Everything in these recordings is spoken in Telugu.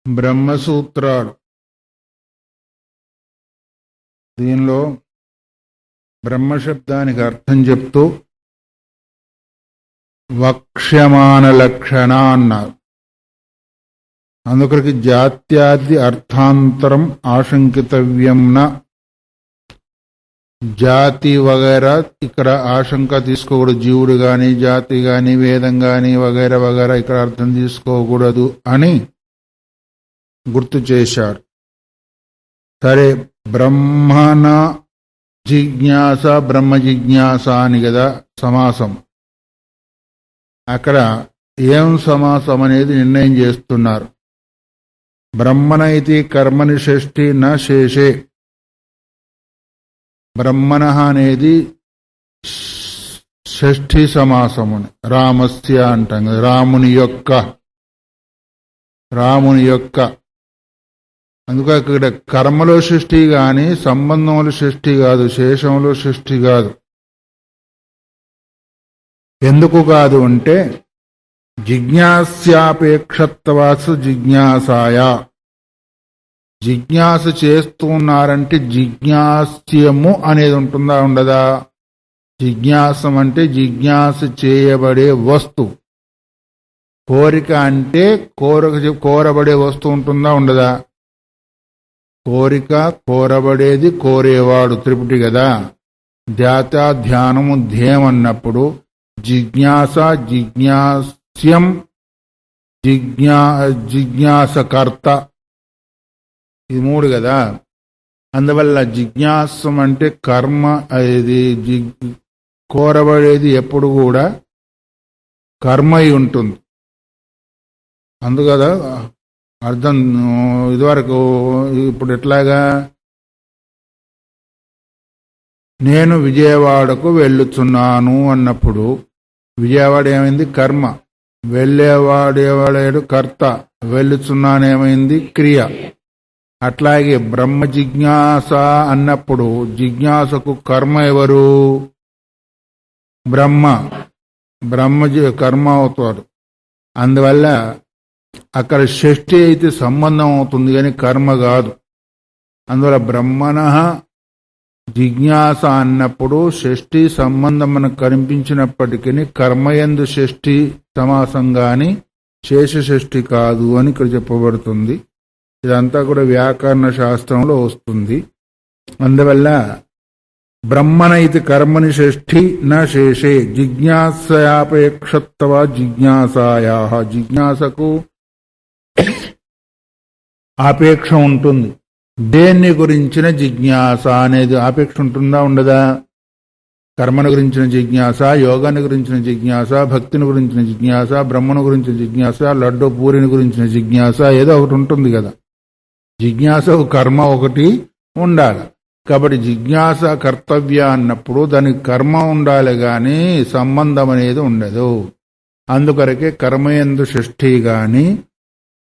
బ్రహ్మసూత్రాలు. దీనిలో బ్రహ్మశబ్దానికి అర్థం చెప్తూ వక్ష్యమాన లక్షణ అన్నారు. అందుకొరికి జాత్యాది అర్థాంతరం ఆశంకితవ్యంన. జాతి వగైరా ఇక్కడ ఆశంక తీసుకోకూడదు. జీవుడు గాని జాతి గాని వేదం గాని వగైరా వగైరా ఇక్కడ అర్థం తీసుకోకూడదు అని గుర్తు చేశారు. సరే, బ్రహ్మణ జిజ్ఞాస బ్రహ్మ జిజ్ఞాస అని కదా సమాసం. అక్కడ ఏం సమాసం అనేది నిర్ణయం చేస్తున్నారు. బ్రహ్మణ ఇది కర్మని షష్ఠి న శేషే. బ్రహ్మణ అనేది షష్ఠి సమాసముని. రామస్య అంటాం కదా, రాముని యొక్క. అందుకే ఇక్కడ కర్మలో సృష్టి గాని సంబంధంలో సృష్టి కాదు, శేషంలో సృష్టి కాదు. ఎందుకు కాదు అంటే జిజ్ఞాస్యాపేక్షత్వాసు జిజ్ఞాసాయ. జిజ్ఞాస చేస్తున్నారంటే జిజ్ఞాస్యము అనేది ఉంటుందా ఉండదా? జిజ్ఞాసం అంటే జిజ్ఞాస చేయబడే వస్తువు. కోరిక అంటే కోరబడే వస్తువు ఉంటుందా ఉండదా? కోరిక, కోరబడేది, కోరేవాడు త్రిపుటి కదా. ధ్యాత ధ్యానము ధ్యేయం అన్నప్పుడు జిజ్ఞాస జిజ్ఞాస్యం జిజ్ఞాసకర్త ఇది మూడు కదా. అందువల్ల జిజ్ఞాసం అంటే కర్మ. ఇది కోరబడేది ఎప్పుడు కూడా కర్మ అయి ఉంటుంది. అందుకదా అర్థం. ఇదివరకు ఇప్పుడు ఎట్లాగా, నేను విజయవాడకు వెళ్ళుచున్నాను అన్నప్పుడు విజయవాడ ఏమైంది? కర్మ. వెళ్ళేవాడేవాడాడు కర్త. వెళ్ళుచున్నానేమైంది? క్రియ. అట్లాగే బ్రహ్మ జిజ్ఞాస అన్నప్పుడు జిజ్ఞాసకు కర్మ ఎవరు? బ్రహ్మ. కర్మ అవుతాడు. అందువల్ల అక్కడ షష్ఠి అయితే సంబంధం అవుతుంది కానీ కర్మ కాదు. అందువల్ల బ్రహ్మణ జిజ్ఞాస అన్నప్పుడు షష్ఠి సంబంధం మనకు కనిపించినప్పటికీ కర్మయందు షష్ఠి సమాసం గాని శేష షష్ఠి కాదు అని ఇక్కడ చెప్పబడుతుంది. ఇదంతా కూడా వ్యాకరణ శాస్త్రంలో వస్తుంది. అందువల్ల బ్రహ్మణ ఇది కర్మని షష్ఠి న శేషే. జిజ్ఞాసయాపేక్షత్వ జిజ్ఞాసాయా. జిజ్ఞాసకు ఆపేక్ష ఉంటుంది. దేన్ని గురించిన జిజ్ఞాస అనేది ఆపేక్ష ఉంటుందా ఉండదా? కర్మను గురించిన జిజ్ఞాస, యోగాన్ని గురించిన జిజ్ఞాస, భక్తిని గురించిన జిజ్ఞాస, బ్రహ్మను గురించిన జిజ్ఞాస, లడ్డు పూరిని గురించిన జిజ్ఞాస, ఏదో ఒకటి ఉంటుంది కదా. జిజ్ఞాస కర్మ ఒకటి ఉండాలి. కాబట్టి జిజ్ఞాస కర్తవ్య అన్నప్పుడు దానికి కర్మ ఉండాలి గాని సంబంధం అనేది ఉండదు. అందుకొరకే కర్మయందు షష్ఠి గాని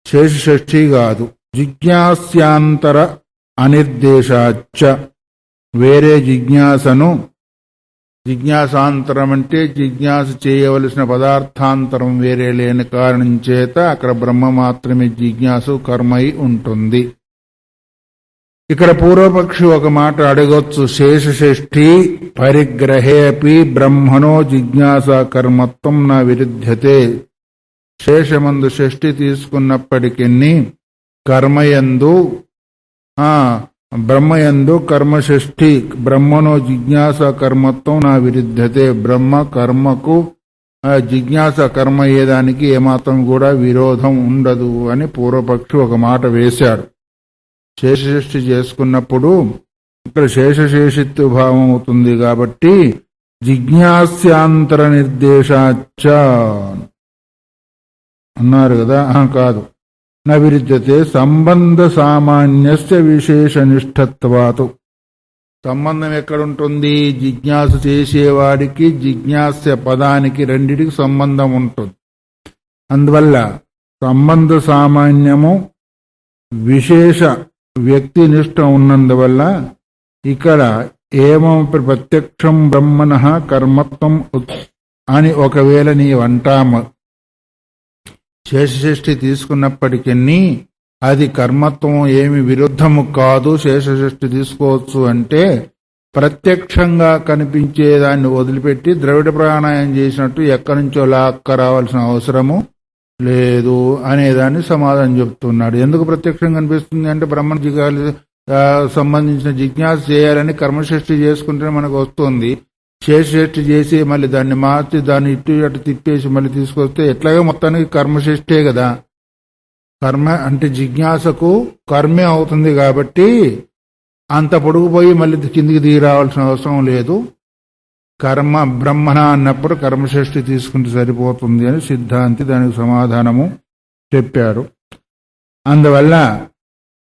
శేష షష్ఠి కాదు. జిజ్ఞాస్యాంతర అనిర్దేశాచ్చ. వేరే జిజ్ఞాసను, జిజ్ఞాసాంతరం అంటే జిజ్ఞాస చేయవలసిన పదార్థాంతరం వేరే లేని కారణం చేత అక్కడ బ్రహ్మ మాత్రమే జిజ్ఞాసు కర్మై ఉంటుంది. ఇక్కడ పూర్వపక్షి ఒక మాట అడగొచ్చు. శేషషష్ఠి పరిగ్రహేపి బ్రహ్మణో జిజ్ఞాస కర్మత్వం నా విరుధ్యతే. శేషమందు షష్ఠి తీసుకున్నప్పటికీ కర్మయందు బ్రహ్మయందు కర్మషష్ఠి బ్రహ్మనో జిజ్ఞాస కర్మత్వం నా విరుద్ధతే. బ్రహ్మ కర్మకు జిజ్ఞాస కర్మ అయ్యేదానికి ఏమాత్రం కూడా విరోధం ఉండదు అని పూర్వపక్షి ఒక మాట వేశాడు. శేషషష్ఠి చేసుకున్నప్పుడు ఇక్కడ శేషశేషిత్వ భావం అవుతుంది కాబట్టి జిజ్ఞాస్యాంతర నిర్దేశాచ్చ అన్నారు కదా. కాదు, న విరుద్ధతే. సంబంధ సామాన్యస్య విశేషనిష్ఠత్వాతు. సంబంధం ఎక్కడుంటుంది? జిజ్ఞాస చేసేవాడికి జిజ్ఞాస్య పదానికి రెండిటికి సంబంధం ఉంటుంది. అందువల్ల సంబంధ సామాన్యము విశేష వ్యక్తినిష్ట ఉన్నందువల్ల ఇక్కడ ఏమం ప్రత్యక్షం బ్రహ్మణ కర్మత్వం అని ఒకవేళ నీవంటాము శేషషష్ఠి తీసుకున్నప్పటికీ అది కర్మత్వం ఏమి విరుద్ధము కాదు, శేషషష్ఠి తీసుకోవచ్చు అంటే ప్రత్యక్షంగా కనిపించేదాన్ని వదిలిపెట్టి ద్రవిడ ప్రాణాయామం చేసినట్టు ఎక్కడి నుంచో లాక్క రావాల్సిన అవసరము లేదు అనేదాన్ని సమాధానం చెప్తున్నాడు. ఎందుకు ప్రత్యక్షంగా కనిపిస్తుంది అంటే బ్రహ్మ సంబంధించిన జిజ్ఞాస చేయాలని కర్మషష్ఠి చేసుకుంటే మనకు వస్తుంది. శేషషష్ఠి చేసి మళ్ళీ దాన్ని మార్చి దాన్ని ఇటు అటు తిప్పేసి మళ్ళీ తీసుకొస్తే ఎట్లాగే మొత్తానికి కర్మషష్ఠే కదా. కర్మ అంటే జిజ్ఞాసకు కర్మే అవుతుంది కాబట్టి అంత పొడుగుపోయి మళ్ళీ కిందికి దిగి రావాల్సిన అవసరం లేదు. కర్మ బ్రహ్మణ అన్నప్పుడు కర్మషష్ఠి తీసుకుంటే సరిపోతుంది అని సిద్ధాంతి దానికి సమాధానము చెప్పారు. అందువల్ల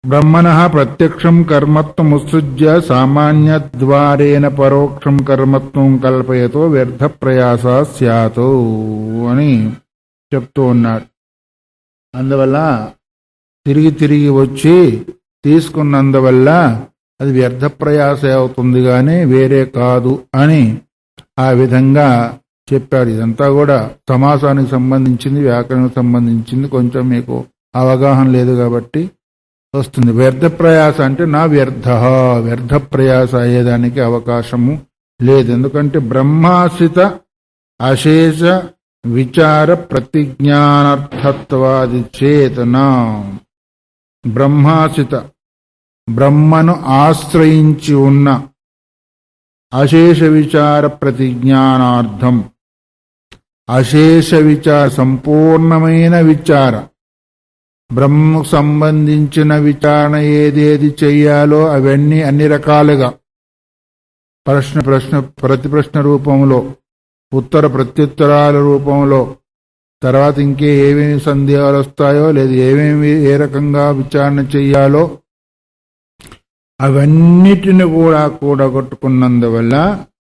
బ్రహ్మణ ప్రత్యక్షం కర్మత్వం ఉత్సృజ్య సామాన్యద్వారేణ పరోక్షం కర్మత్వం కల్పయతో వ్యర్థ ప్రయాస స్యాతు అని చెప్తూ ఉన్నాడు. అందువల్ల తిరిగి తిరిగి వచ్చి తీసుకున్నందువల్ల అది వ్యర్థ ప్రయాస అవుతుంది కానీ వేరే కాదు అని ఆ విధంగా చెప్పాడు. ఇదంతా కూడా సమాసానికి సంబంధించింది, వ్యాకరణకు సంబంధించింది. కొంచెం మీకు అవగాహన లేదు కాబట్టి వస్తుంది. వ్యర్థ ప్రయాస అంటే నా వ్యర్థ ప్రయాస అయ్యేదానికి అవకాశము లేదు. ఎందుకంటే బ్రహ్మాశ్రిత అశేష విచార ప్రతిజ్ఞానార్థత్వాది చేతన, బ్రహ్మాశ్రిత బ్రహ్మను ఆశ్రయించి ఉన్న అశేష విచార ప్రతిజ్ఞానార్థం, అశేష విచార సంపూర్ణమైన విచార, బ్రహ్మకు సంబంధించిన విచారణ ఏదేది చెయ్యాలో అవన్నీ అన్ని రకాలుగా ప్రతి ప్రశ్న రూపంలో, ఉత్తర ప్రత్యుత్తరాల రూపంలో, తర్వాత ఇంకే ఏమేమి సందేహాలు వస్తాయో లేదు ఏమేమి ఏ రకంగా విచారణ చెయ్యాలో అవన్నిటిని కూడా కూడగొట్టుకున్నందువల్ల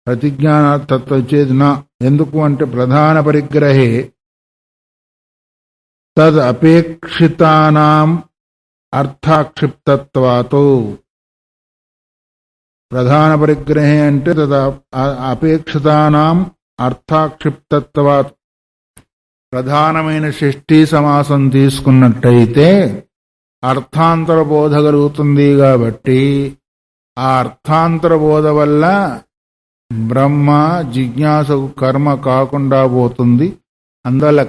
ప్రతిజ్ఞానతత్వ చేతన. ఎందుకు అంటే ప్రధాన పరిగ్రహే తద్ అపేక్షితానాం అర్థాక్షిప్తత్వాతో, ప్రధాన పరిగ్రహే అంటే తద్ అపేక్షితానాం అర్థాక్షిప్తత్వాత్, ప్రధానమైన షష్ఠీ సమాసం తీసుకున్నట్టయితే అర్థాంతర బోధ కలుగుతుంది కాబట్టి ఆ అర్థాంతర బోధ వల్ల బ్రహ్మ జిజ్ఞాసకు కర్మ కాకుండా పోతుంది. అందువల్ల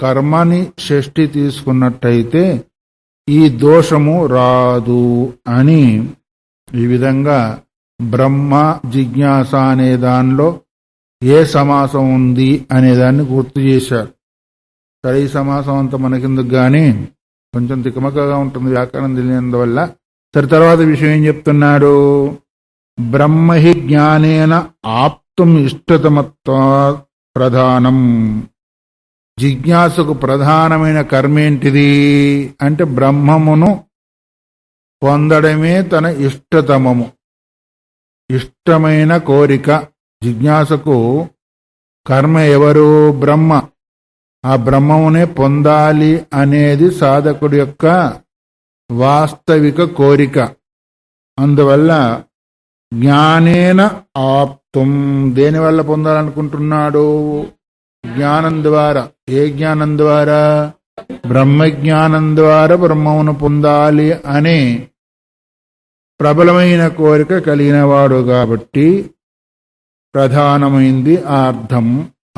కర్మని షష్ఠి తీసుకున్నట్టయితే ఈ దోషము రాదు అని ఈ విధంగా బ్రహ్మ జిజ్ఞాస అనే దానిలో ఏ సమాసం ఉంది అనేదాన్ని గుర్తు చేశారు. సరే, ఈ సమాసం అంతా మనకెందుకు గాని కొంచెం తికమకగా ఉంటుంది వ్యాకరణం తెలియనందువల్ల. తర్వాత విషయం ఏం చెప్తున్నాడు? బ్రహ్మహి జ్ఞానేన ఆప్తుం ఇష్టతమత్వ ప్రధానం. జిజ్ఞాసకు ప్రధానమైన కర్మేంటిది అంటే బ్రహ్మమును పొందడమే తన ఇష్టతమము, ఇష్టమైన కోరిక. జిజ్ఞాసకు కర్మ ఎవరు? బ్రహ్మ. ఆ బ్రహ్మమునే పొందాలి అనేది సాధకుడి యొక్క వాస్తవిక కోరిక. అందువల్ల జ్ఞానేన ఆప్తుం, దేనివల్ల పొందాలనుకుంటున్నాడు? జ్ఞానం ద్వారా. ఏ జ్ఞానం ద్వారా? బ్రహ్మజ్ఞానం ద్వారా బ్రహ్మమును పొందాలి అనే ప్రబలమైన కోరిక కలిగినవాడు కాబట్టి ప్రధానమైంది ఆ అర్థం.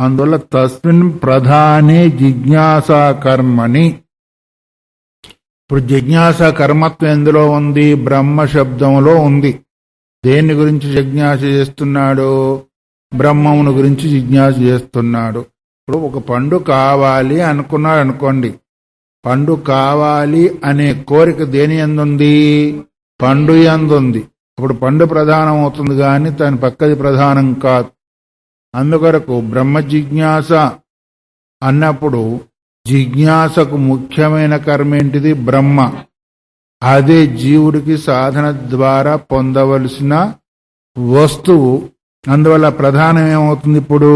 అందువల్ల తస్మిన్ ప్రధానే జిజ్ఞాసా కర్మని. ఇప్పుడు జిజ్ఞాసా కర్మత్వం ఎందులో ఉంది? బ్రహ్మ శబ్దంలో ఉంది. దేని గురించి జిజ్ఞాస చేస్తున్నాడు? బ్రహ్మమును గురించి జిజ్ఞాస చేస్తున్నాడు. ఇప్పుడు ఒక పండు కావాలి అనుకున్నాడు అనుకోండి, పండు కావాలి అనే కోరిక దేని యందుంది? పండు యందుంది. ఇప్పుడు పండు ప్రధానం అవుతుంది కానీ దాని పక్కది ప్రధానం కాదు. అందుకొరకు బ్రహ్మ జిజ్ఞాస అన్నప్పుడు జిజ్ఞాసకు ముఖ్యమైన కర్మేంటిది? బ్రహ్మ. అదే జీవుడికి సాధన ద్వారా పొందవలసిన వస్తువు. అందువల్ల ప్రధానం ఏమవుతుంది? ఇప్పుడు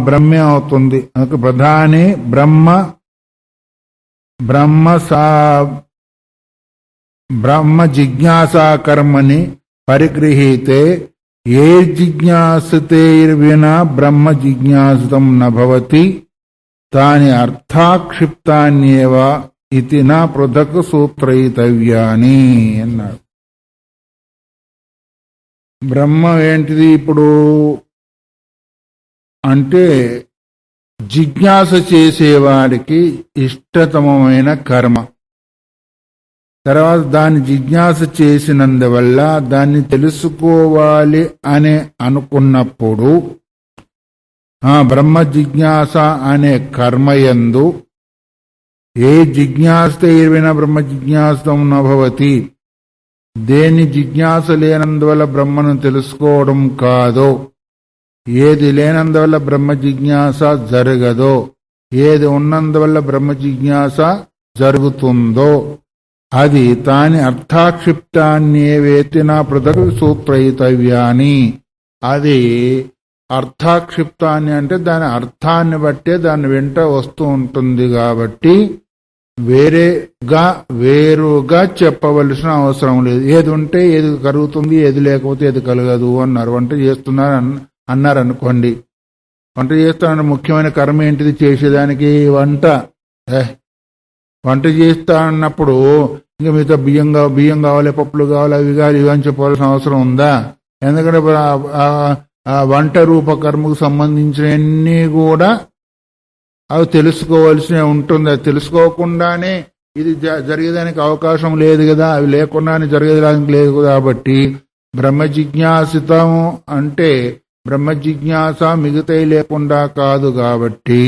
బ్రహ్మే అవుతుంది. అందుకు ప్రధాని బ్రహ్మ జిజ్ఞాసా కర్మని పరిగృహీతే ఏ జిజ్ఞాసతే వినా బ్రహ్మ జిజ్ఞాసితం నభవతి తాని అర్థాక్షిప్తాన్యేవ ఇది నా పృథక్ సూత్రయితవ్యాని అన్నాడు. బ్రహ్మ ఏంటిది ఇప్పుడు అంటే జిజ్ఞాస చేసేవాడికి ఇష్టతమమైన కర్మ. తర్వాత దాన్ని జిజ్ఞాస చేసినందువల్ల దాన్ని తెలుసుకోవాలి అని అనుకున్నప్పుడు బ్రహ్మ జిజ్ఞాస అనే కర్మయందు ఏ జిజ్ఞాసైర్విన బ్రహ్మ జిజ్ఞాసం నభవతి, దేని జిజ్ఞాస లేనందువల్ల బ్రహ్మను తెలుసుకోవడం కాదో, ఏది లేనందువల్ల బ్రహ్మ జిజ్ఞాస జరగదో, ఏది ఉన్నందువల్ల బ్రహ్మ జిజ్ఞాస జరుగుతుందో అది తాని అర్థాక్షిప్తాన్యేవేతి నా పృథక్ సూత్రయితవ్యాని. అది అర్థాక్షిప్తాన్ని అంటే దాని అర్థాన్ని బట్టే దాని వెంట వస్తూ ఉంటుంది కాబట్టి వేరుగా చెప్పవలసిన అవసరం లేదు. ఏది ఉంటే ఏది కలుగుతుంది, ఏది లేకపోతే ఏది కలగదు అన్నారు. వంట చేస్తున్నారు అన్నారనుకోండి, వంట చేస్తానంటే ముఖ్యమైన కర్మ ఏంటిది చేసేదానికి? వంట చేస్తా అన్నప్పుడు ఇంకా మిగతా బియ్యం కావాలి, పప్పులు కావాలి, అవి కావాలి, ఇవి అని చెప్పవలసిన అవసరం ఉందా? ఎందుకంటే ఆ వంట రూపకర్మకు సంబంధించినవన్నీ కూడా అవి తెలుసుకోవాల్సి ఉంటుంది. అది తెలుసుకోకుండానే ఇది జరిగేదానికి అవకాశం లేదు కదా, అవి లేకుండానే జరిగేదానికి లేదు కాబట్టి బ్రహ్మ జిజ్ఞాసితం అంటే బ్రహ్మ జిజ్ఞాస మిగతాయి లేకుండా కాదు కాబట్టి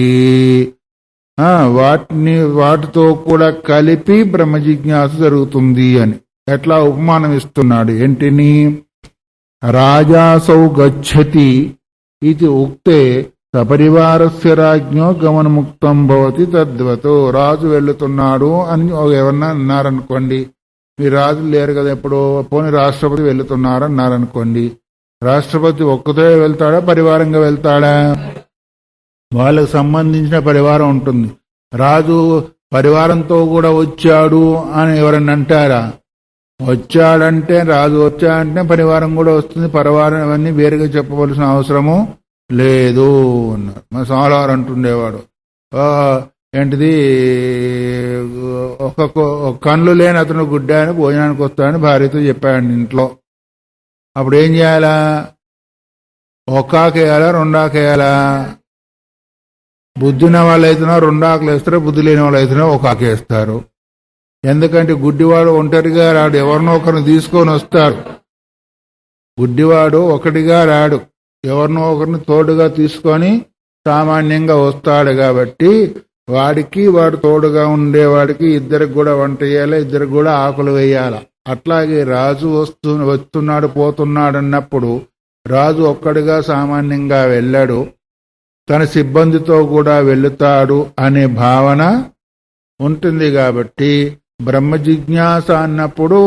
వాటితో కూడా కలిపి బ్రహ్మ జిజ్ఞాస జరుగుతుంది అని ఎట్లా ఉపమానం ఇస్తున్నాడు. ఏంటిని? రాజాసౌ గచ్చతి ఇది ఉక్తే సపరివారస్య రాజ్ఞో గమనముక్తం భవతి తద్వతో. రాజు వెళ్తున్నాడు అని ఎవరన్నా అన్నారనుకోండి, మీ రాజు లేరు కదా ఎప్పుడు, పోనీ రాష్ట్రపతి వెళ్తున్నారు అన్నారనుకోండి, రాష్ట్రపతి ఒక్కతో వెళ్తాడా పరివారంగా వెళ్తాడా? వాళ్ళకు సంబంధించిన పరివారం ఉంటుంది. రాజు పరివారంతో కూడా వచ్చాడు అని ఎవరన్నా అంటారా? వచ్చాడంటే రాజు వచ్చాడంటే పరివారం కూడా వస్తుంది. పరివారం అవన్నీ వేరుగా చెప్పవలసిన అవసరము లేదు అన్నారు. మా సోమవారు అంటుండేవాడు, ఏంటిది ఒక కళ్ళు లేని అతను గుడ్డాని భోజనానికి వస్తాడని భార్యతో చెప్పాడు ఇంట్లో. అప్పుడు ఏం చేయాలా? ఒక్కాకేయాలా రెండాకేయాలా? బుద్ధిన వాళ్ళు అయితేనా రెండు ఆకులు వేస్తారు, బుద్ధి లేని వాళ్ళు అయితేనా ఒక ఆకు వేస్తారు. ఎందుకంటే గుడ్డివాడు ఒంటరిగా రాడు, ఎవరినో ఒకరిని తీసుకొని వస్తాడు. గుడ్డివాడు ఒకటిగా రాడు, ఎవరినో ఒకరిని తోడుగా తీసుకొని సామాన్యంగా వస్తాడు. కాబట్టి వాడు తోడుగా ఉండేవాడికి ఇద్దరికి కూడా వంట చేయాలి, ఇద్దరికి కూడా ఆకులు వేయాలి. అట్లాగే రాజు వస్తున్నాడు పోతున్నాడు అన్నప్పుడు రాజు ఒక్కడిగా సామాన్యంగా వెళ్ళాడు, తన సిబ్బందితో కూడా వెళుతాడు అనే భావన ఉంటుంది. కాబట్టి బ్రహ్మ జిజ్ఞాస అన్నప్పుడు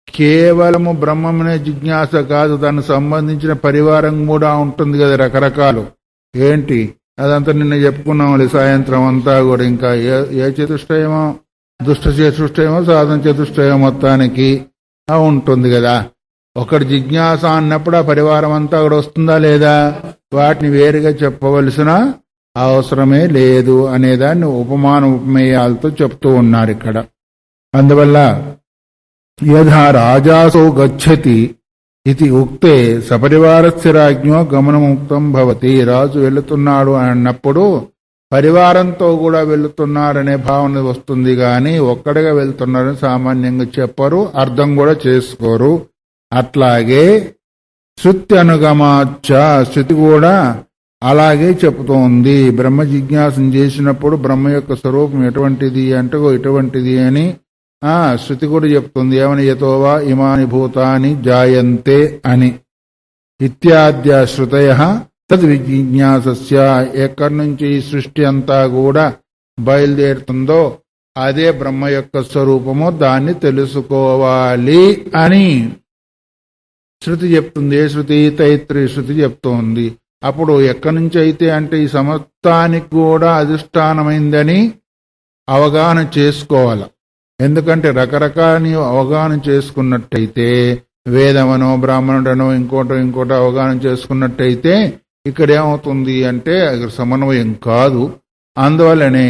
కేవలము బ్రహ్మమనే జిజ్ఞాస కాదు, దానికి సంబంధించిన పరివారం కూడా ఉంటుంది కదా, రకరకాలు. ఏంటి అదంతా నిన్న చెప్పుకున్నాం సాయంత్రం అంతా కూడా. ఇంకా ఏ చతుష్టయమో, దుష్ట చతుష్టయమో సాధన చతుష్టయం మొత్తానికి ఉంటుంది కదా. ఒకటి జిజ్ఞాస అన్నప్పుడు ఆ పరివారం అంతా కూడా వస్తుందా లేదా? వాటిని వేరుగా చెప్పవలసిన అవసరమే లేదు అనేదాన్ని ఉపమేయాలతో చెప్తూ ఉన్నారు ఇక్కడ. అందువల్ల యథా రాజాసౌ గచ్చతి ఇది ఉక్తే సపరివారస్య రాజ్ఞో గమనముక్తం భవతి. రాజు వెళుతున్నాడు అన్నప్పుడు పరివారంతో కూడా వెళుతున్నాడనే భావన వస్తుంది, గాని ఒక్కడిగా వెళ్తున్నాడని సామాన్యంగా చెప్పరు, అర్థం కూడా చేసుకోరు. అట్లాగే శృతి అనుగమాచ, శృతి కూడా అలాగే చెబుతోంది. బ్రహ్మ జిజ్ఞాసం చేసినప్పుడు బ్రహ్మ యొక్క స్వరూపం ఎటువంటిది అంటే ఇటువంటిది అని శృతి కూడా చెప్తుంది. ఏమని? యతోవా ఇమాని భూతాని జాయంతే అని ఇత్యాద్య శృతయ తద్విజిజ్ఞాసస్య. ఎక్కడి నుంచి ఈ సృష్టి అంతా కూడా బయలుదేరుతుందో అదే బ్రహ్మ యొక్క స్వరూపము, దాన్ని తెలుసుకోవాలి అని శృతి చెప్తుంది. ఏ శృతి? తైత్రి శృతి చెప్తోంది. అప్పుడు ఎక్కడి నుంచి అయితే అంటే ఈ సమస్తానికి కూడా అధిష్టానమైందని అవగాహన చేసుకోవాలి. ఎందుకంటే రకరకాలని అవగాహన చేసుకున్నట్టయితే, వేదమనో బ్రాహ్మణుడనో ఇంకోటో అవగాహన చేసుకున్నట్టయితే ఇక్కడ ఏమవుతుంది అంటే ఇక్కడ సమన్వయం కాదు. అందువల్లనే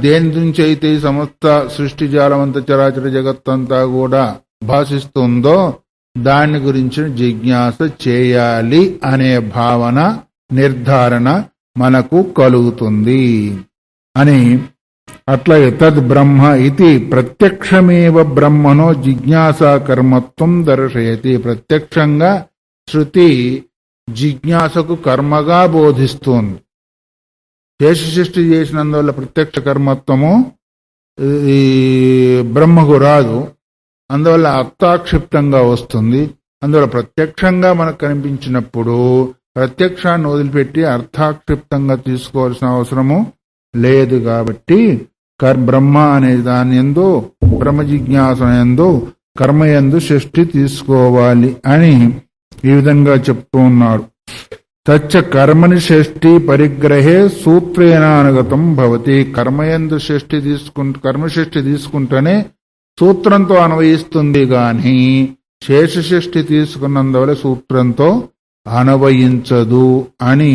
దేని నుంచి అయితే ఈ సమస్త సృష్టి జాలమంత చరాచర జగత్తంతా కూడా భాషిస్తుందో దాని గురించిన జిజ్ఞాస చేయాలి అనే భావన నిర్ధారణ మనకు కలుగుతుంది అని. అట్లాగే తద్ బ్రహ్మ ఇది ప్రత్యక్షమేవ బ్రహ్మనో జిజ్ఞాసా కర్మత్వం దర్శయతి. ప్రత్యక్షంగా శృతి జిజ్ఞాసకు కర్మగా బోధిస్తుంది. శేషసృష్టి చేసినందువల్ల ప్రత్యక్ష కర్మత్వము ఈ బ్రహ్మకు రాదు, అందువల్ల అర్థాక్షిప్తంగా వస్తుంది. అందువల్ల ప్రత్యక్షంగా మనకు కనిపించినప్పుడు ప్రత్యక్షాన్ని వదిలిపెట్టి అర్థాక్షిప్తంగా తీసుకోవాల్సిన అవసరము లేదు. కాబట్టి బ్రహ్మ అనే దాని యందు బ్రహ్మ జిజ్ఞాస యందు కర్మయందు షష్ఠి తీసుకోవాలి అని ఈ విధంగా చెప్తూ ఉన్నాడు. తచ్చ కర్మని షష్ఠి పరిగ్రహే సూత్రేనానుగతం భవతి. కర్మయందు షష్ఠి కర్మషష్ఠి తీసుకుంటేనే సూత్రంతో అన్వయిస్తుంది గాని శేషషష్ఠి తీసుకున్నందువల్ల సూత్రంతో అన్వయించదు అని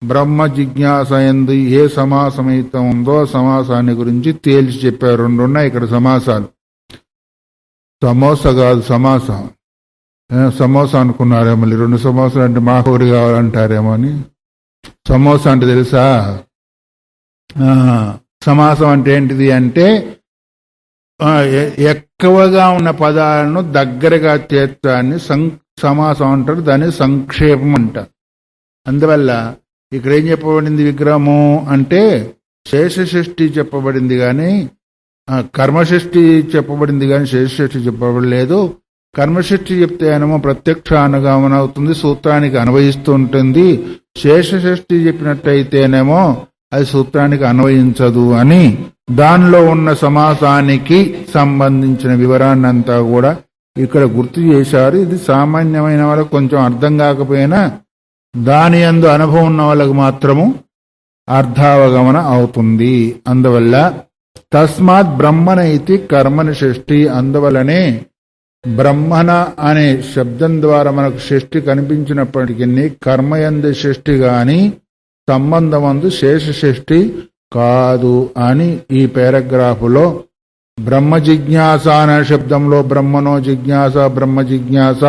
బ్రహ్మ జిజ్ఞాస యందు ఏ సమాసమైతే ఉందో సమాసాన్ని గురించి తేల్చి చెప్పారు. రెండున్నాయి ఇక్కడ సమాసాలు. సమోసా కాదు సమాసం. సమోసా అనుకున్నారే మళ్ళీ రెండు సమోసాలు అంటే మాకూరి కావాలంటారేమో అని. సమోసా అంటే తెలుసా? సమాసం అంటే ఏంటిది అంటే ఎక్కువగా ఉన్న పదాలను దగ్గరగా చేర్చాన్ని సమాసం అంటారు, దాన్ని సంక్షేపం అంటారు. అందువల్ల ఇక్కడ ఏం చెప్పబడింది విగ్రహము అంటే శేషషష్ఠి చెప్పబడింది కానీ కర్మషష్ఠి చెప్పబడింది కానీ శేషషష్ఠి చెప్పబడలేదు. కర్మషష్ఠి చెప్తే ఏమో ప్రత్యక్ష అనుగమన అవుతుంది, సూత్రానికి అన్వయిస్తూ ఉంటుంది. శేషషష్ఠి చెప్పినట్టయితేనేమో అది సూత్రానికి అన్వయించదు అని దానిలో ఉన్న సమాసానికి సంబంధించిన వివరాన్ని అంతా కూడా ఇక్కడ గుర్తు చేశారు. ఇది సామాన్యమైన వాళ్ళకు కొంచెం అర్థం కాకపోయినా దాని యందు అనుభవం ఉన్న వాళ్ళకు మాత్రము అర్థావగమన అవుతుంది. అందువల్ల తస్మాత్ బ్రహ్మణ ఇది కర్మని షష్ఠి. అందువల్లనే బ్రహ్మణ అనే శబ్దం ద్వారా మనకు షష్ఠి కనిపించినప్పటికీ కర్మయందు షష్ఠి గాని సంబంధమందు శేష షష్ఠి కాదు అని ఈ పారాగ్రాఫులో బ్రహ్మ జిజ్ఞాస అనే శబ్దంలో బ్రహ్మనో జిజ్ఞాస బ్రహ్మ జిజ్ఞాస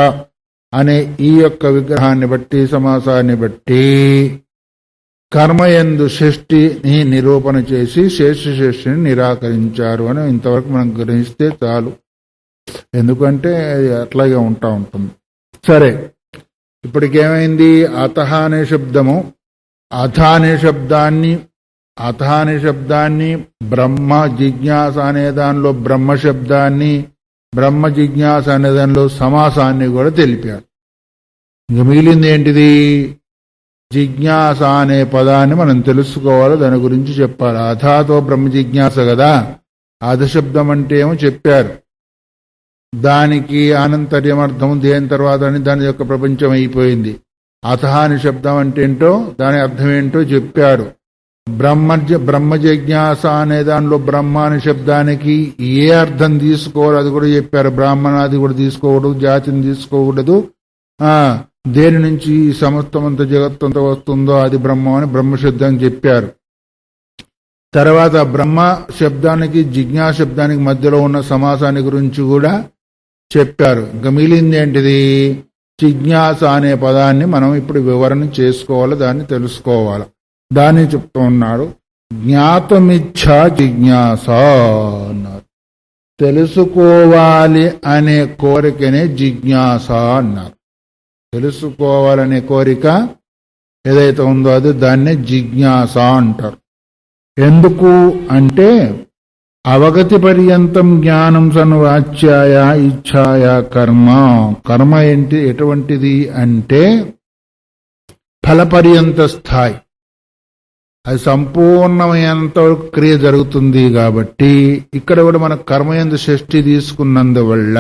అనే ఈ యొక్క విగ్రహాన్ని బట్టి సమాసాన్ని బట్టి కర్మయందు షష్ఠిని నిరూపణ చేసి శేషషష్ఠిని నిరాకరించారు అని ఇంతవరకు మనం గ్రహిస్తే చాలు. ఎందుకంటే అది అట్లాగే ఉంటుంది. సరే, ఇప్పటికేమైంది? అతః అనే శబ్దము అథ అనే శబ్దాన్ని బ్రహ్మ జిజ్ఞాస అనే దానిలో బ్రహ్మ శబ్దాన్ని బ్రహ్మ జిజ్ఞాస అనే దానిలో సమాసాన్ని కూడా తెలిపారు. ఇంక మిగిలింది ఏంటిది? జిజ్ఞాస అనే పదాన్ని మనం తెలుసుకోవాలి, దాని గురించి చెప్పాలి. అథాతో బ్రహ్మ జిజ్ఞాస కదా. అధ శబ్దం అంటే ఏమో చెప్పారు, దానికి ఆనంతర్యమర్థం దేని తర్వాత అని దాని యొక్క ప్రపంచం అయిపోయింది. అథ అని శబ్దం అంటే ఏంటో దాని అర్థం ఏంటో చెప్పారు. బ్రహ్మ జిజ్ఞాస అనే దానిలో బ్రహ్మ అనే శబ్దానికి ఏ అర్థం తీసుకోవాలి అది కూడా చెప్పారు. బ్రాహ్మణాది కూడా తీసుకోకూడదు, జాతిని తీసుకోకూడదు, దేని నుంచి సమస్తమంత జగత్తంత వస్తుందో అది బ్రహ్మ అని బ్రహ్మ శబ్దం చెప్పారు. తర్వాత బ్రహ్మ శబ్దానికి జిజ్ఞాస శబ్దానికి మధ్యలో ఉన్న సమాసాన్ని గురించి కూడా చెప్పారు. ఇంకా మిగిలింది ఏంటిది? జిజ్ఞాస అనే పదాన్ని మనం ఇప్పుడు వివరణ చేసుకోవాలి, దాన్ని తెలుసుకోవాలి. దాన్ని చెప్తూ ఉన్నాడు. జ్ఞాతమిచ్చా జిజ్ఞాస అన్నారు. తెలుసుకోవాలి అనే కోరికనే జిజ్ఞాస అన్నారు. తెలుసుకోవాలనే కోరిక ఏదైతే ఉందో అది దాన్నే జిజ్ఞాస అంటారు. ఎందుకు అంటే అవగతి పర్యంతం జ్ఞానం సన్వాచ్యాయ ఇచ్ఛాయ కర్మ. కర్మ ఏంటి? ఎటువంటిది అంటే ఫలపర్యంత స్థాయి, అది సంపూర్ణమైనంత వరకు క్రియ జరుగుతుంది. కాబట్టి ఇక్కడ కూడా మన కర్మయందు షష్ఠి తీసుకున్నందువల్ల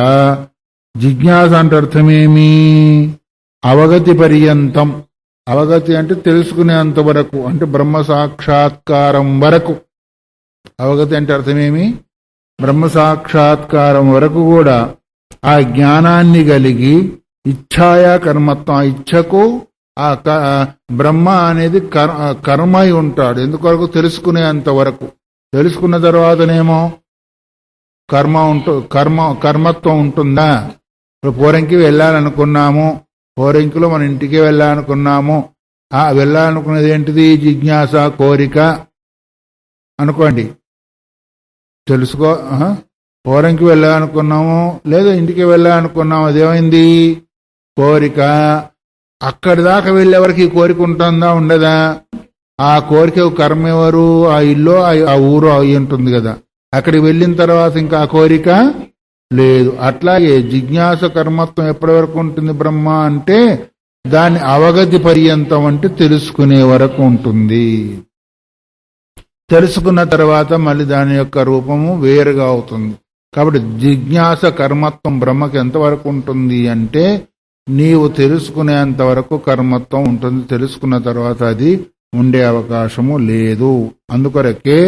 జిజ్ఞాస అంటే అర్థమేమి? అవగతి పర్యంతం. అవగతి అంటే తెలుసుకునేంత వరకు, అంటే బ్రహ్మ సాక్షాత్కారం వరకు. అవగతి అంటే అర్థమేమి? బ్రహ్మ సాక్షాత్కారం వరకు కూడా ఆ జ్ఞానాన్ని కలిగి ఇచ్ఛాయా కర్మత్వం, ఆ ఇచ్ఛకు ఆ బ్రహ్మ అనేది కర్మ అయి ఉంటాడు. ఎందుకొరకు? తెలుసుకునేంత వరకు. తెలుసుకున్న తర్వాతనేమో కర్మత్వం ఉంటుందా? ఇప్పుడు పోరంకి వెళ్ళాలనుకున్నాము, పోరంకిలో మన ఇంటికి వెళ్ళాలనుకున్నాము. వెళ్ళాలనుకున్నది ఏంటిది? జిజ్ఞాస, కోరిక అనుకోండి. తెలుసుకో, పోరంకి వెళ్ళాలనుకున్నాము లేదా ఇంటికి వెళ్ళాలనుకున్నాము, అదేమైంది? కోరిక. అక్కడి దాకా వెళ్ళేవరకు ఈ కోరిక ఉంటుందా ఉండదా? ఆ కోరిక కర్మ ఎవరు? ఆ ఇల్లు ఆ ఊరు అయి ఉంటుంది కదా. అక్కడికి వెళ్ళిన తర్వాత ఇంకా ఆ కోరిక లేదు. అట్లాగే జిజ్ఞాస కర్మత్వం ఎప్పటి వరకు ఉంటుంది బ్రహ్మ అంటే? దాని అవగతి పర్యంతం అంటే తెలుసుకునే వరకు ఉంటుంది. తెలుసుకున్న తర్వాత మళ్ళీ దాని యొక్క రూపము వేరుగా అవుతుంది. కాబట్టి జిజ్ఞాస కర్మత్వం బ్రహ్మకి ఎంతవరకు ఉంటుంది అంటే నీవు తెలుసుకునేంత వరకు కర్మత్వం ఉంటుంది. తెలుసుకున్న తర్వాత అది ఉండే అవకాశము లేదు. అందుకొరకే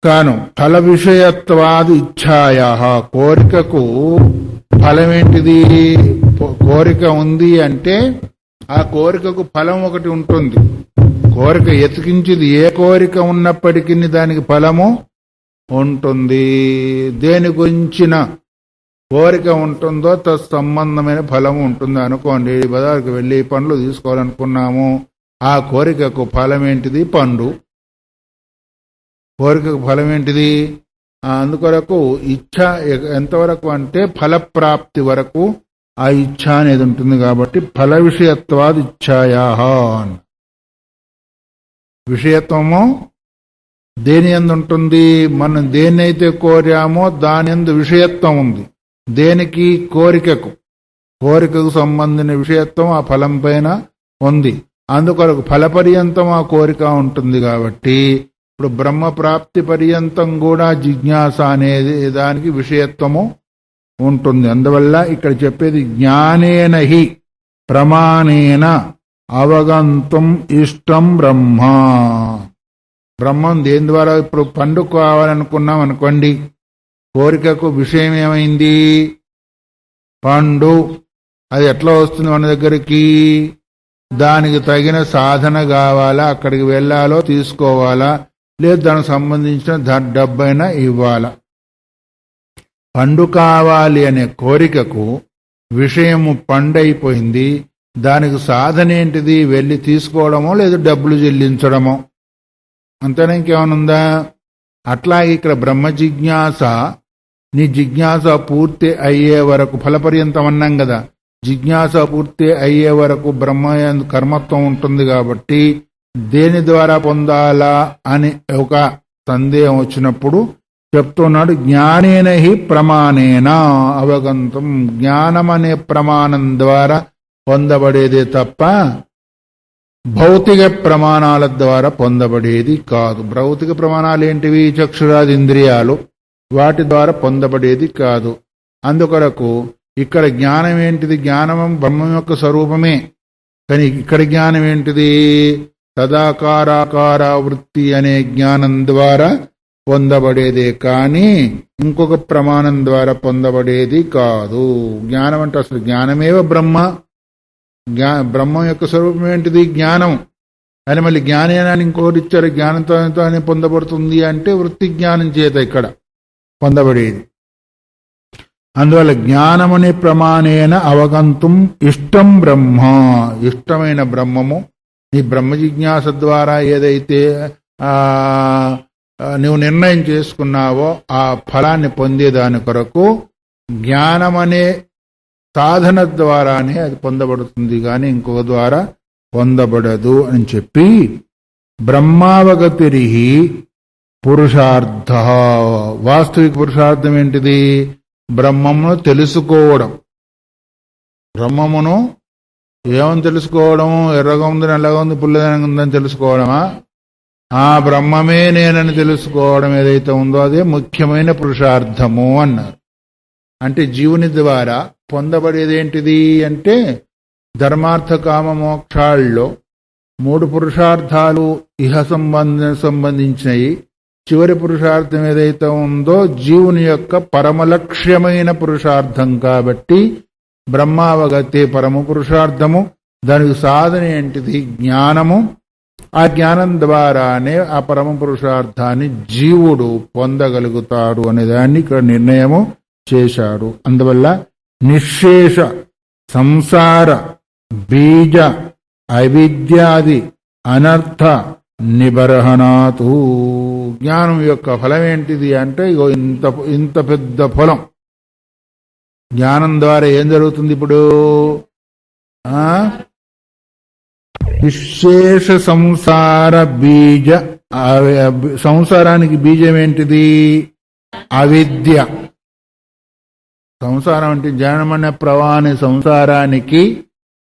కాను ఫల విషయత్వాది ఇచ్ఛాయ, కోరికకు ఫలమేంటిది? కోరిక ఉంది అంటే ఆ కోరికకు ఫలం ఒకటి ఉంటుంది. కోరిక ఎతికించింది ఏ కోరిక ఉన్నప్పటికీ దానికి ఫలము ఉంటుంది. దేని గురించిన కోరిక ఉంటుందో తత్సంబంధమైన ఫలము ఉంటుంది. అనుకోండి, బజారుకు వెళ్ళి పండ్లు తీసుకోవాలనుకున్నాము. ఆ కోరికకు ఫలమేంటిది? పండు. కోరికకు ఫలమేంటిది? అందుకొరకు ఇచ్ఛ ఎంతవరకు అంటే ఫలప్రాప్తి వరకు ఆ ఇచ్ఛ అనేది ఉంటుంది. కాబట్టి ఫల విషయత్వాది ఇచ్ఛాయా. విషయత్వము దేని యందు ఉంటుంది? మనం దేన్నైతే కోరామో దాని యందు విషయత్వం ఉంది. దేనికి? కోరికకు సంబంధించిన విషయత్వం ఆ ఫలం పైన ఉంది. అందుకొరకు ఫలపర్యంతం ఆ కోరిక ఉంటుంది. కాబట్టి ఇప్పుడు బ్రహ్మ ప్రాప్తి పర్యంతం కూడా జిజ్ఞాస అనేది దానికి విషయత్వము ఉంటుంది. అందువల్ల ఇక్కడ చెప్పేది జ్ఞానేన హి ప్రమాణేన అవగంతుం ఇష్టం బ్రహ్మ. బ్రహ్మం దేని ద్వారా? ఇప్పుడు పండు కావాలనుకున్నాం అనుకోండి, కోరికకు విషయం ఏమైంది? పండు. అది ఎట్లా వస్తుంది మన దగ్గరికి? దానికి తగిన సాధన కావాలా, అక్కడికి వెళ్ళాలో తీసుకోవాలా, లేదు దానికి సంబంధించిన డబ్బైనా ఇవ్వాలా. పండు కావాలి అనే కోరికకు విషయము పండైపోయింది. దానికి సాధన ఏంటిది? వెళ్ళి తీసుకోవడమో లేదు డబ్బులు చెల్లించడమో. అంతేనా? ఇంకేమనుందా? అట్లాగే ఇక్కడ బ్రహ్మ జిజ్ఞాస, నీ జిజ్ఞాస పూర్తి అయ్యే వరకు ఫలపర్యంతం అన్నాం కదా. జిజ్ఞాస పూర్తి అయ్యే వరకు బ్రహ్మ కర్మత్వం ఉంటుంది. కాబట్టి దేని ద్వారా పొందాలా అని ఒక సందేహం వచ్చినప్పుడు చెప్తున్నాడు, జ్ఞానేన హి ప్రమాణేన అవగంతం. జ్ఞానం అనే ప్రమాణం ద్వారా పొందబడేదే తప్ప భౌతిక ప్రమాణాల ద్వారా పొందబడేది కాదు. భౌతిక ప్రమాణాలు ఏంటివి? చక్షురాది ఇంద్రియాలు, వాటి ద్వారా పొందబడేది కాదు. అందుకొరకు ఇక్కడ జ్ఞానం ఏంటిది? జ్ఞానం బ్రహ్మం యొక్క స్వరూపమే. కానీ ఇక్కడ జ్ఞానం ఏంటిది? తదాకారాకార వృత్తి అనే జ్ఞానం ద్వారా పొందబడేదే కానీ ఇంకొక ప్రమాణం ద్వారా పొందబడేది కాదు. జ్ఞానం అంటే అసలు జ్ఞానమేవ బ్రహ్మ. బ్రహ్మం యొక్క స్వరూపం ఏంటిది? జ్ఞానం. అని మళ్ళీ జ్ఞానేనాన్ని ఇంకోటి ఇచ్చారు. జ్ఞానంతో పొందబడుతుంది అంటే వృత్తి జ్ఞానం చేత ఇక్కడ పొందబడేది. అందువల్ల జ్ఞానమనే ప్రమాణేన అవగంతుం ఇష్టం బ్రహ్మ. ఇష్టమైన బ్రహ్మము నీ బ్రహ్మ జిజ్ఞాస ద్వారా ఏదైతే నువ్వు నిర్ణయం చేసుకున్నావో ఆ ఫలాన్ని పొందేదాని కొరకు జ్ఞానమనే సాధన ద్వారానే అది పొందబడుతుంది కానీ ఇంకొక ద్వారా పొందబడదు అని చెప్పి బ్రహ్మావగతిరిహి పురుషార్థ. వాస్తవిక పురుషార్థం ఏంటిది? బ్రహ్మమును తెలుసుకోవడం. బ్రహ్మమును ఏమని తెలుసుకోవడం? ఎర్రగా ఉంది, నల్లగా ఉంది, పుల్లదనంగా ఉందని తెలుసుకోవడమా? ఆ బ్రహ్మమే నేనని తెలుసుకోవడం ఏదైతే ఉందో అదే ముఖ్యమైన పురుషార్థము అన్నారు. అంటే జీవుని ద్వారా పొందబడేదేంటిది అంటే ధర్మార్థ కామ మోక్షాల్లో 3 పురుషార్థాలు ఇహ సంబంధించినవి. చివరి పురుషార్థం ఏదైతే ఉందో జీవుని యొక్క పరమలక్ష్యమైన పురుషార్థం. కాబట్టి బ్రహ్మావగతే పరమ పురుషార్థము. దానికి సాధన ఏంటిది? జ్ఞానము. ఆ జ్ఞానం ద్వారానే ఆ పరమ పురుషార్థాన్ని జీవుడు పొందగలుగుతాడు అనే దాన్ని ఇక్కడ నిర్ణయము చేశాడు. అందువల్ల నిశ్శేష సంసార బీజ అవిద్యాది అనర్థ నిబర్హణాతు. జ్ఞానం యొక్క ఫలం ఏంటిది అంటే ఇగో ఇంత పెద్ద ఫలం. జ్ఞానం ద్వారా ఏం జరుగుతుంది ఇప్పుడు? విశేష సంసార బీజ, సంసారానికి బీజం ఏంటిది? అవిద్య. సంసారం అంటే జనమన ప్రవాహ సంసారానికి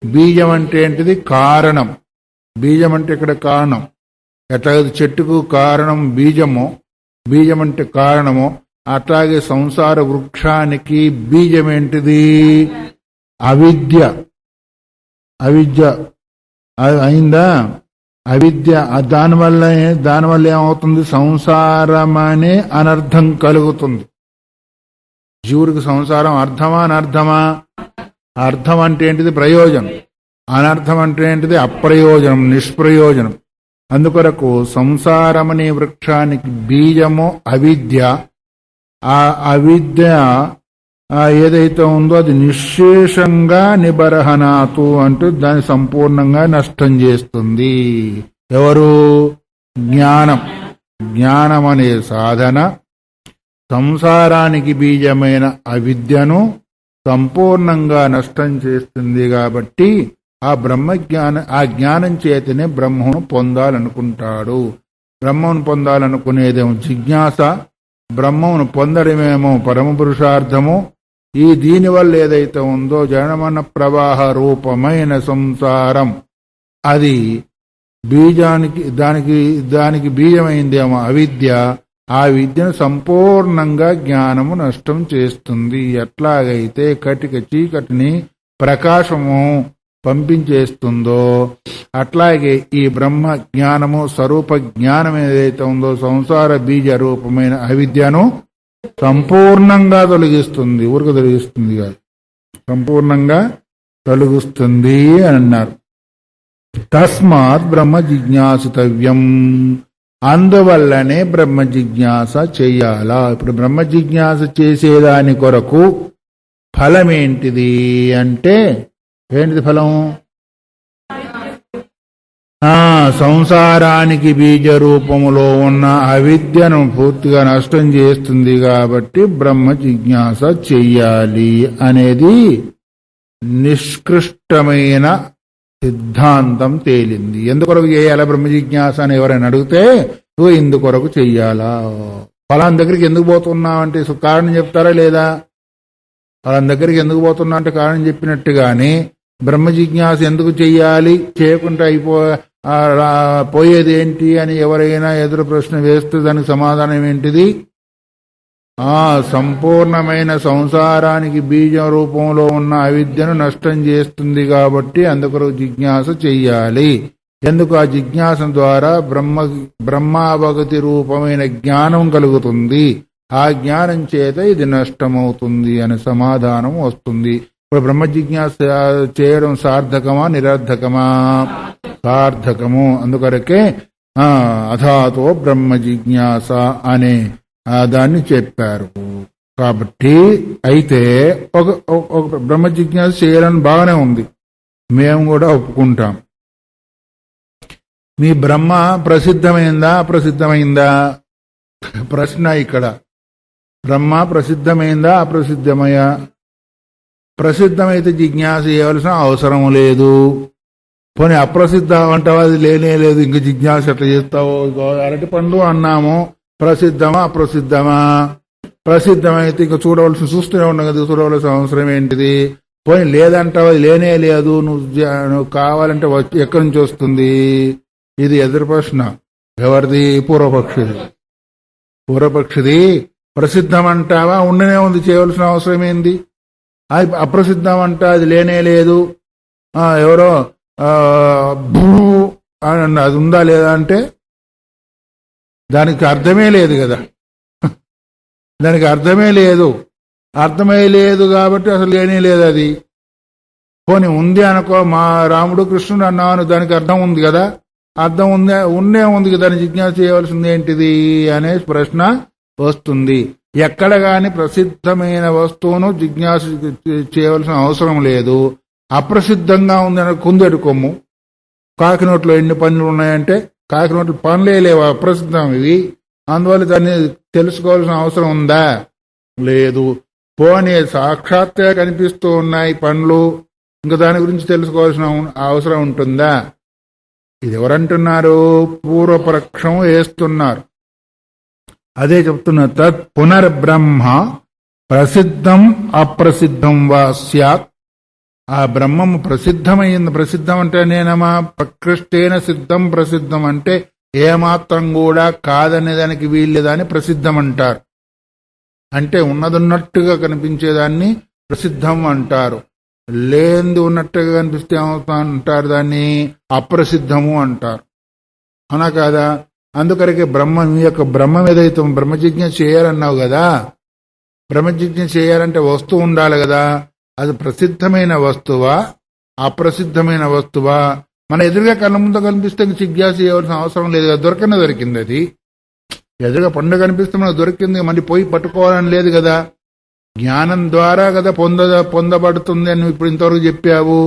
బీజం అంటే ఏంటిది? కారణం. బీజం అంటే ఇక్కడ కారణం. ఎట్లా చెట్టుకు కారణం బీజము, బీజం అంటే కారణము, అట్లాగే సంసార వృక్షానికి బీజం ఏంటిది? అవిద్య. అవిద్య అయిందా? అవిద్య. దానివల్ల ఏమవుతుంది? సంసారం అనే అనర్థం కలుగుతుంది. జీవుడికి సంసారం అర్థమా అనర్థమా? అర్థం అంటే ఏంటిది? ప్రయోజనం. అనర్థం అంటే ఏంటిది? అప్రయోజనం, నిష్ప్రయోజనం. అందుకొరకు సంసారమనే వృక్షానికి బీజము అవిద్య. ఆ అవిద్య ఏదైతే ఉందో అది నిశ్శేషంగా నిబర్హణాతు అంటూ దాన్ని సంపూర్ణంగా నష్టం చేస్తుంది. ఎవరు? జ్ఞానం. జ్ఞానం అనే సాధన సంసారానికి బీజమైన అవిద్యను సంపూర్ణంగా నష్టం చేస్తుంది. కాబట్టి ఆ జ్ఞానం చేతనే బ్రహ్మను పొందాలనుకుంటాడు. బ్రహ్మను పొందాలనుకునేదేమో జిజ్ఞాస, బ్రహ్మను పొందడమేమో పరమ పురుషార్థము. ఈ దీనివల్ల ఏదైతే ఉందో జనమన ప్రవాహ రూపమైన సంసారం, అది బీజానికి దానికి బీజమైందేమో అవిద్య. ఆ విద్యను సంపూర్ణంగా జ్ఞానము నష్టం చేస్తుంది. ఎట్లాగైతే కటిక చీకటిని ప్రకాశము పంపించేస్తుందో అట్లాగే ఈ బ్రహ్మ జ్ఞానము స్వరూప జ్ఞానం ఏదైతే ఉందో సంసార బీజ రూపమైన అవిద్యను సంపూర్ణంగా తొలగిస్తుంది. ఊరికి తొలగిస్తుంది కాదు, సంపూర్ణంగా తొలగిస్తుంది అని అన్నారు. తస్మాత్ బ్రహ్మ జిజ్ఞాసితవ్యం. అందువల్లనే బ్రహ్మ జిజ్ఞాస చెయ్యాలా. ఇప్పుడు బ్రహ్మ జిజ్ఞాస చేసేదాని కొరకు ఫలమేంటిది అంటే ఏంటిది ఫలం? సంసారానికి బీజ రూపములో ఉన్న అవిద్యను పూర్తిగా నష్టం చేస్తుంది కాబట్టి బ్రహ్మ జిజ్ఞాస చెయ్యాలి అనేది నిష్కృష్టమైన సిద్ధాంతం తేలింది. ఎందుకొరకు చేయాలా బ్రహ్మ జిజ్ఞాస అని ఎవరైనా అడిగితే నువ్వు ఇందుకొరకు చెయ్యాలా. ఫలాన్ దగ్గరికి ఎందుకు పోతున్నావు అంటే కారణం చెప్తారా లేదా? ఫలాన్ దగ్గరికి ఎందుకు పోతున్నా అంటే కారణం చెప్పినట్టుగానే బ్రహ్మ జిజ్ఞాస ఎందుకు చెయ్యాలి, చేయకుండా పోయేది ఏంటి అని ఎవరైనా ఎదురు ప్రశ్న వేస్తే దానికి సమాధానం ఏంటిది? సంపూర్ణమైన సంసారానికి బీజ రూపంలో ఉన్న అవిద్యను నష్టం చేస్తుంది కాబట్టి అందుకొరకు జిజ్ఞాస చెయ్యాలి. ఎందుకు? ఆ జిజ్ఞాస ద్వారా బ్రహ్మావగతి రూపమైన జ్ఞానం కలుగుతుంది. ఆ జ్ఞానం చేత ఇది నష్టమవుతుంది అనే సమాధానం వస్తుంది. ఇప్పుడు బ్రహ్మ జిజ్ఞాస చేయడం సార్థకమా నిరర్ధకమా? సార్థకము. అందుకొరకే అథాతో బ్రహ్మ జిజ్ఞాస అనే దాన్ని చెప్పారు. కాబట్టి అయితే ఒక బ్రహ్మ జిజ్ఞాస చేయాలని బాగానే ఉంది, మేము కూడా ఒప్పుకుంటాం. మీ బ్రహ్మ ప్రసిద్ధమైందా అప్రసిద్ధమైందా? ప్రశ్న ఇక్కడ. బ్రహ్మ ప్రసిద్ధమైందా అప్రసిద్ధమయ్యా? ప్రసిద్ధమైతే జిజ్ఞాస చేయవలసిన అవసరం లేదు. పోనీ అప్రసిద్ధం అంటావా? అది లేనే లేదు, ఇంక జిజ్ఞాస ఎట్లా చేస్తావో. అరటి పండు అన్నాము, ప్రసిద్ధమా అప్రసిద్ధమా? ప్రసిద్ధమైతే ఇంక చూస్తూనే ఉన్నాం కదా, చూడవలసిన అవసరం ఏంటిది? పోనీ లేదంటావా? లేనే లేదు, నువ్వు కావాలంటే ఎక్కడి నుంచి వస్తుంది? ఇది ఎదురు ప్రశ్న. ఎవరిది? పూర్వపక్షిది. పూర్వపక్షిది. ప్రసిద్ధం అంటావా? ఉండనే ఉంది, చేయవలసిన అవసరం ఏంది? అప్రసిద్ధం అంట అది లేనే లేదు, ఎవరో అని అది ఉందా లేదా అంటే దానికి అర్థమే లేదు కదా. దానికి అర్థమే లేదు. అర్థమే లేదు కాబట్టి అసలు లేనే లేదు అది. పోనీ ఉంది అనుకో, మా రాముడు కృష్ణుడు అన్నాను, దానికి అర్థం ఉంది కదా. అర్థం ఉందే ఉంది కదా, జిజ్ఞాస చేయవలసింది ఏంటిది అనే ప్రశ్న వస్తుంది. ఎక్కడ గాని ప్రసిద్ధమైన వస్తువును జిజ్ఞాస చేయవలసిన అవసరం లేదు. అప్రసిద్ధంగా ఉంది అనే కుందేటి కొమ్ము, కాకినోట్లో ఎన్ని పనులు ఉన్నాయంటే కాకినోట్లు పనులే లేవు, అప్రసిద్ధం ఇవి. అందువల్ల దాన్ని తెలుసుకోవాల్సిన అవసరం ఉందా? లేదు. పోనీ సాక్షాత్తే కనిపిస్తూ ఉన్నాయి పండ్లు, ఇంకా దాని గురించి తెలుసుకోవాల్సిన అవసరం ఉంటుందా? ఇది ఎవరంటున్నారు? పూర్వపక్షం వేస్తున్నారు. అదే చెప్తున్నారు. తత్ పునర్బ్రహ్మ ప్రసిద్ధం అప్రసిద్ధం వా స్యాత్. ఆ బ్రహ్మము ప్రసిద్ధమైంది. ప్రసిద్ధం అంటే నేనమా ప్రకృష్టేన సిద్ధం, ప్రసిద్ధం అంటే ఏమాత్రం కూడా కాదనే దానికి వీల్లేదాన్ని ప్రసిద్ధం అంటారు. అంటే ఉన్నదున్నట్టుగా కనిపించేదాన్ని ప్రసిద్ధం అంటారు. లేనిది ఉన్నట్టుగా కనిపిస్తే ఏమవుతారు? దాన్ని అప్రసిద్ధము అంటారు. అవునా కాదా? అందుకరికే మీ యొక్క బ్రహ్మం ఏదైతే బ్రహ్మజిజ్ఞ చేయాలన్నావు కదా, బ్రహ్మజిజ్ఞ చేయాలంటే వస్తువు ఉండాలి కదా. అది ప్రసిద్ధమైన వస్తువా అప్రసిద్ధమైన వస్తువా? మన ఎదురుగా కళ్ళ ముందు కనిపిస్తే జిజ్ఞాస చేయవలసిన అవసరం లేదు కదా, దొరికింది. అది ఎదురుగా పండు కనిపిస్తే మనకు దొరికింది, మళ్ళీ పోయి పట్టుకోవాలని లేదు కదా. జ్ఞానం ద్వారా కదా పొందబడుతుంది అని ఇప్పుడు ఇంతవరకు చెప్పావు.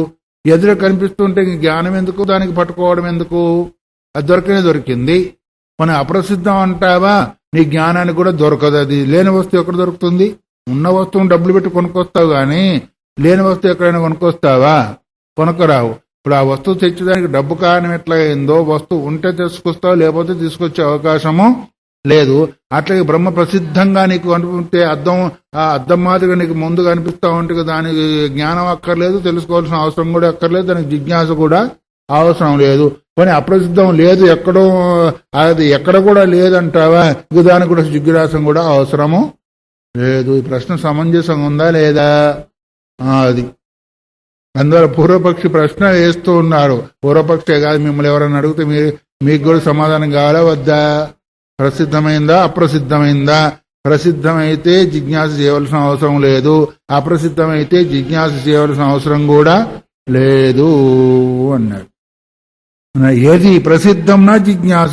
ఎదురు కనిపిస్తుంటే జ్ఞానం ఎందుకు, దానికి పట్టుకోవడం ఎందుకు? అది దొరికింది. మన అప్రసిద్ధం అంటావా? నీ జ్ఞానానికి కూడా దొరకదు. అది లేని వస్తువు ఎక్కడ దొరుకుతుంది? ఉన్న వస్తువును డబ్బులు పెట్టి కొనుక్కొస్తావు గాని లేని వస్తువు ఎక్కడైనా కొనుక్కొస్తావా? కొనుక్కరావు. ఇప్పుడు ఆ వస్తువు తెచ్చేదానికి డబ్బు కారణం ఎట్లా అయిందో, వస్తువు ఉంటే తీసుకొస్తావు, లేకపోతే తీసుకొచ్చే అవకాశము లేదు. అట్లాగే బ్రహ్మ ప్రసిద్ధంగా నీకు కనిపిస్తే ఆ అద్దం మాదిరిగా నీకు ముందు కనిపిస్తా ఉంటే దానికి జ్ఞానం అక్కర్లేదు, తెలుసుకోవాల్సిన అవసరం కూడా అక్కర్లేదు, దానికి జిజ్ఞాస కూడా అవసరం లేదు. కానీ అప్రసిద్ధం లేదు, అది ఎక్కడ కూడా లేదంటావా? ఇక దానికి కూడా జిజ్ఞాసం కూడా అవసరము లేదు. ఈ ప్రశ్న సమంజసంగా ఉందా లేదా? అది అందువల్ల పూర్వపక్షి ప్రశ్న వేస్తూ ఉన్నారు. పూర్వపక్షే కాదు, మిమ్మల్ని ఎవరైనా అడిగితే మీకు కూడా సమాధానం కావాలా వద్దా? ప్రసిద్ధమైందా అప్రసిద్ధమైందా? ప్రసిద్ధమైతే జిజ్ఞాస చేయవలసిన అవసరం లేదు, అప్రసిద్ధమైతే జిజ్ఞాస చేయవలసిన అవసరం కూడా లేదు అన్నాడు. ఏది ప్రసిద్ధం నా జిజ్ఞాస